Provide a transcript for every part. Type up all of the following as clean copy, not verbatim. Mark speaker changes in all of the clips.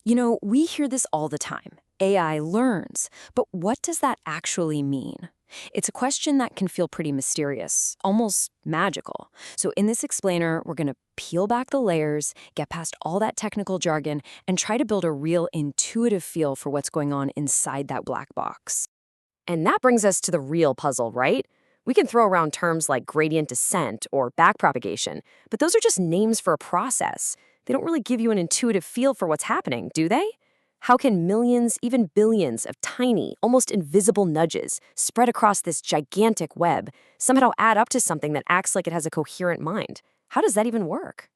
Speaker 1: We hear this all the time. AI learns. But what does that actually mean? It's a question that can feel pretty mysterious, almost magical. So in this explainer, we're going to peel back the layers, get past all that technical jargon, and try to build a real intuitive feel for what's going on inside that black box.
Speaker 2: And that brings us to the real puzzle, right? We can throw around terms like gradient descent or backpropagation, but those are just names for a process. They don't really give you an intuitive feel for what's happening, do they? How can millions, even billions of tiny, almost invisible nudges spread across this gigantic web somehow add up to something that acts like it has a coherent mind? How does that even work?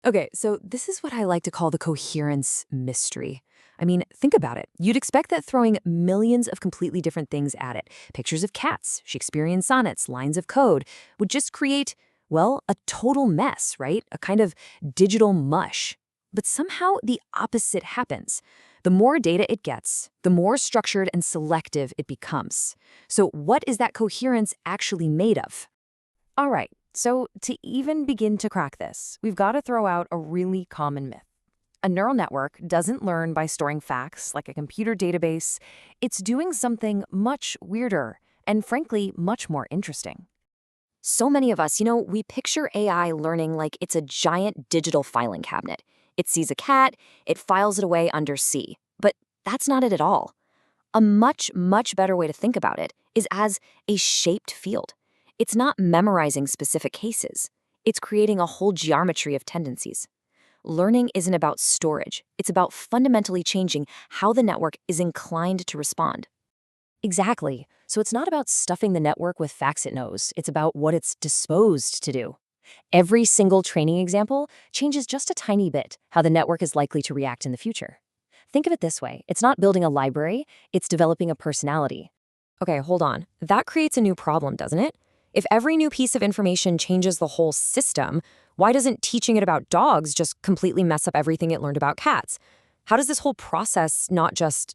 Speaker 1: Okay, so this is what I like to call the coherence mystery. I mean, think about it. You'd expect that throwing millions of completely different things at it, pictures of cats, Shakespearean sonnets, lines of code, would just create, well, a total mess, right? A kind of digital mush. But somehow the opposite happens. The more data it gets, the more structured and selective it becomes. So what is that coherence actually made of? All right, so to even begin to crack this, we've got to throw out a really common myth. A neural network doesn't learn by storing facts like a computer database. It's doing something much weirder and, frankly, much more interesting.
Speaker 2: So many of us, we picture AI learning like it's a giant digital filing cabinet. It sees a cat, it files it away under C. But that's not it at all. A much, much better way to think about it is as a shaped field. It's not memorizing specific cases. It's creating a whole geometry of tendencies. Learning isn't about storage. It's about fundamentally changing how the network is inclined to respond.
Speaker 1: Exactly. So it's not about stuffing the network with facts it knows. It's about what it's disposed to do. Every single training example changes just a tiny bit how the network is likely to react in the future. Think of it this way. It's not building a library, it's developing a personality. Okay, hold on. That creates a new problem, doesn't it? If every new piece of information changes the whole system, why doesn't teaching it about dogs just completely mess up everything it learned about cats? How does this whole process not just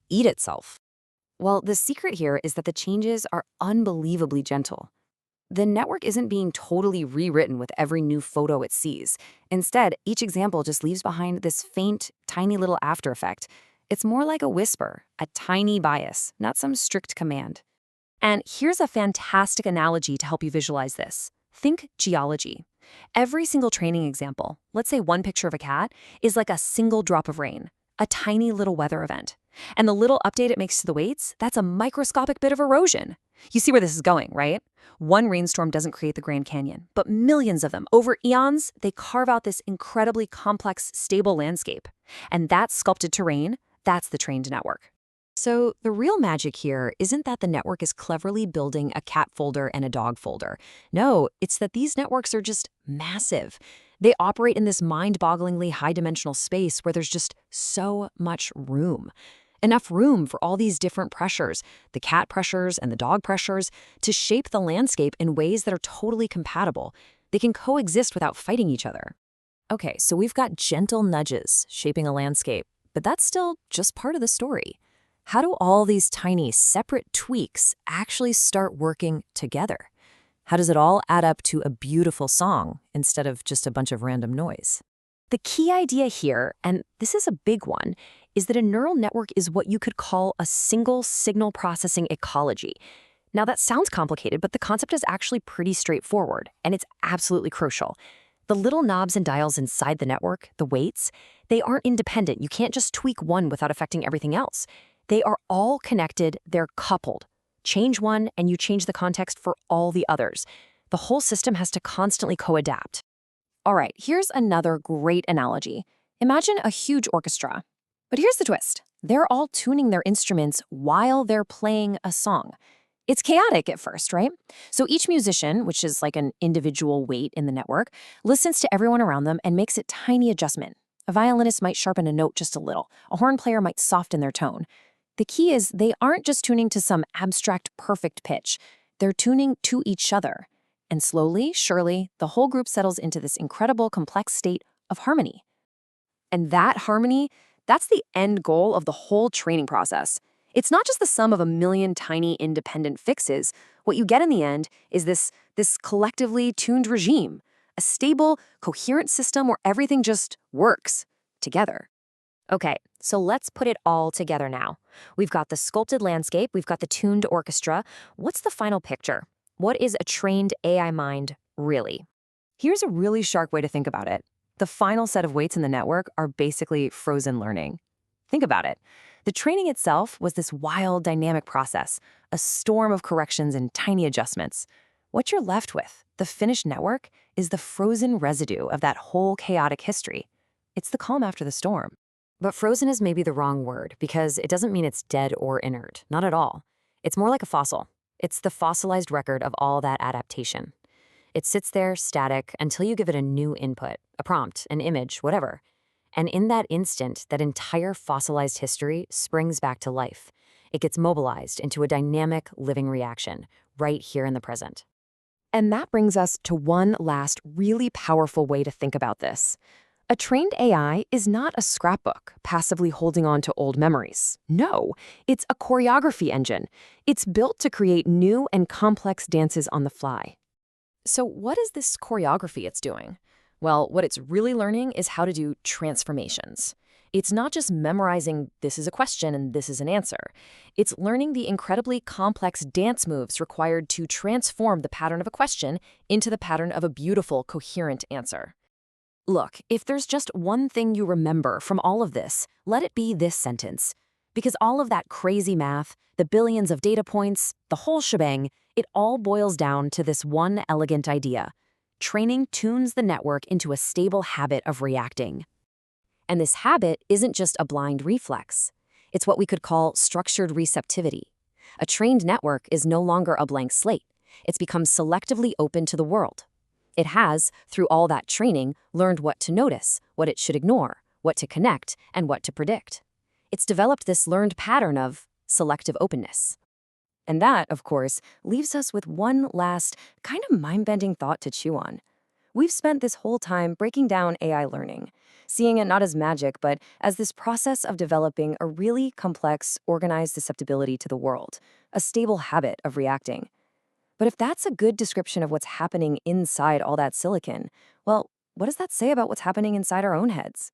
Speaker 1: eat itself?
Speaker 2: Well, the secret here is that the changes are unbelievably gentle. The network isn't being totally rewritten with every new photo it sees. Instead, each example just leaves behind this faint, tiny little after effect. It's more like a whisper, a tiny bias, not some strict command.
Speaker 1: And here's a fantastic analogy to help you visualize this. Think geology. Every single training example, let's say one picture of a cat, is like a single drop of rain, a tiny little weather event. And the little update it makes to the weights, that's a microscopic bit of erosion. You see where this is going, right? One rainstorm doesn't create the Grand Canyon, but millions of them, over eons, they carve out this incredibly complex, stable landscape. And that sculpted terrain, that's the trained network. So the real magic here isn't that the network is cleverly building a cat folder and a dog folder. No, it's that these networks are just massive. They operate in this mind-bogglingly high-dimensional space where there's just so much room. Enough room for all these different pressures, the cat pressures and the dog pressures, to shape the landscape in ways that are totally compatible. They can coexist without fighting each other. Okay, so we've got gentle nudges shaping a landscape, but that's still just part of the story. How do all these tiny, separate tweaks actually start working together? How does it all add up to a beautiful song instead of just a bunch of random noise? The key idea here, and this is a big one, is that a neural network is what you could call a single signal processing ecology. Now that sounds complicated, but the concept is actually pretty straightforward, and it's absolutely crucial. The little knobs and dials inside the network, the weights, they aren't independent. You can't just tweak one without affecting everything else. They are all connected, they're coupled. Change one and you change the context for all the others. The whole system has to constantly co-adapt. All right, here's another great analogy. Imagine a huge orchestra. But here's the twist. They're all tuning their instruments while they're playing a song. It's chaotic at first, right? So each musician, which is like an individual weight in the network, listens to everyone around them and makes a tiny adjustment. A violinist might sharpen a note just a little. A horn player might soften their tone. The key is they aren't just tuning to some abstract perfect pitch. They're tuning to each other. And slowly, surely, the whole group settles into this incredible, complex state of harmony. And that harmony, that's the end goal of the whole training process. It's not just the sum of a million tiny independent fixes. What you get in the end is this collectively tuned regime, a stable, coherent system where everything just works together.
Speaker 2: Okay, so let's put it all together now. We've got the sculpted landscape, we've got the tuned orchestra. What's the final picture? What is a trained AI mind really?
Speaker 1: Here's a really sharp way to think about it. The final set of weights in the network are basically frozen learning. Think about it. The training itself was this wild, dynamic process, a storm of corrections and tiny adjustments. What you're left with, the finished network, is the frozen residue of that whole chaotic history. It's the calm after the storm.
Speaker 2: But frozen is maybe the wrong word because it doesn't mean it's dead or inert. Not at all. It's more like a fossil. It's the fossilized record of all that adaptation. It sits there static until you give it a new input, a prompt, an image, whatever. And in that instant, that entire fossilized history springs back to life. It gets mobilized into a dynamic, living reaction, right here in the present.
Speaker 1: And that brings us to one last really powerful way to think about this. A trained AI is not a scrapbook passively holding on to old memories. No, it's a choreography engine. It's built to create new and complex dances on the fly. So what is this choreography it's doing? Well, what it's really learning is how to do transformations. It's not just memorizing this is a question and this is an answer. It's learning the incredibly complex dance moves required to transform the pattern of a question into the pattern of a beautiful, coherent answer. Look, if there's just one thing you remember from all of this, let it be this sentence. Because all of that crazy math, the billions of data points, the whole shebang, it all boils down to this one elegant idea. Training tunes the network into a stable habit of reacting. And this habit isn't just a blind reflex. It's what we could call structured receptivity. A trained network is no longer a blank slate. It's become selectively open to the world. It has, through all that training, learned what to notice, what it should ignore, what to connect, and what to predict. It's developed this learned pattern of selective openness. And that, of course, leaves us with one last, kind of mind-bending thought to chew on. We've spent this whole time breaking down AI learning, seeing it not as magic, but as this process of developing a really complex, organized susceptibility to the world, a stable habit of reacting. But if that's a good description of what's happening inside all that silicon, well, what does that say about what's happening inside our own heads?